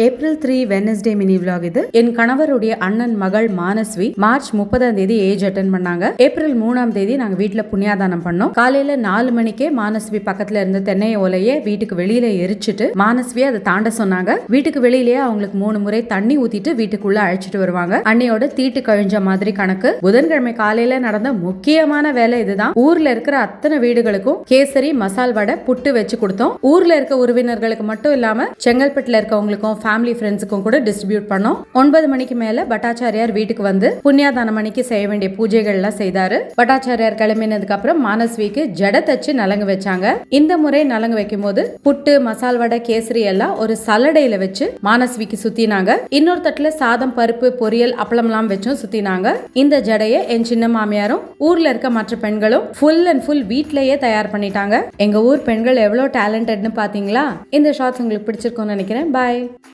April 3 Wednesday mini vlog இது. என் கணவருடைய அண்ணன் மகள் மானஸ்வி மார்ச் 30 ஏஜ் அட்டன் பண்ணாங்க. ஏப்ரல் 3 நாங்க வீட்டுல புண்ணியாதானம் பண்ணோம். காலையில 4 மணிக்கே மானஸ்வி பக்கத்துல இருந்த தென்னை ஓலைய வீட்டுக்கு வெளியில எரிச்சிட்டு மானஸ்வி அதை தாண்ட சொன்னாங்க. வீட்டுக்கு வெளியிலேயே அவங்களுக்கு 3 முறை தண்ணி ஊத்திட்டு வீட்டுக்குள்ள அழைச்சிட்டு வருவாங்க. அன்னையோட தீட்டு கழிஞ்ச மாதிரி கணக்கு. புதன்கிழமை காலையில நடந்த முக்கியமான வேலை இதுதான். ஊர்ல இருக்கிற அத்தனை வீடுகளுக்கும் கேசரி, மசால் வடை, புட்டு வச்சு கொடுத்தோம். ஊர்ல இருக்க உறவினர்களுக்கு மட்டும் இல்லாம செங்கல்பட்டுல இருக்கவங்களுக்கும் ஃபேமிலி ஃப்ரெண்ட்ஸுக்கும் கூட டிஸ்ட்ரிபியூட் பண்ணோம். 9 மணிக்கு மேல பட்டாச்சாரியார் வீட்டுக்கு வந்து புண்ணியாதான மணிக்கு செய்ய வேண்டிய பூஜைகள் எல்லாம் செய்தாரு. பட்டாச்சாரியார் கிளம்பினதுக்கு அப்புறம் மானஸ்விக்கு ஜட தச்சு நலங்கு வச்சாங்க. இந்த முறை நலங்கு வைக்கும் போது புட்டு, மசால் வடை, கேசரி எல்லாம் ஒரு சலடையில வச்சு மானஸ்விக்கு சுத்தினாங்க. இன்னொரு தட்டுல சாதம், பருப்பு, பொரியல், அப்பளம் எல்லாம் வச்சும் சுத்தினாங்க. இந்த ஜடைய என் சின்ன மாமியாரும் ஊர்ல இருக்க மற்ற பெண்களும் ஃபுல் அண்ட் ஃபுல் வீட்லயே தயார் பண்ணிட்டாங்க. எங்க ஊர் பெண்கள் எவ்வளவு டேலண்டட்னு பாத்தீங்களா? இந்த ஷார்ட்ஸ் உங்களுக்கு பிடிச்சிருக்கும்னு நினைக்கிறேன். பாய்.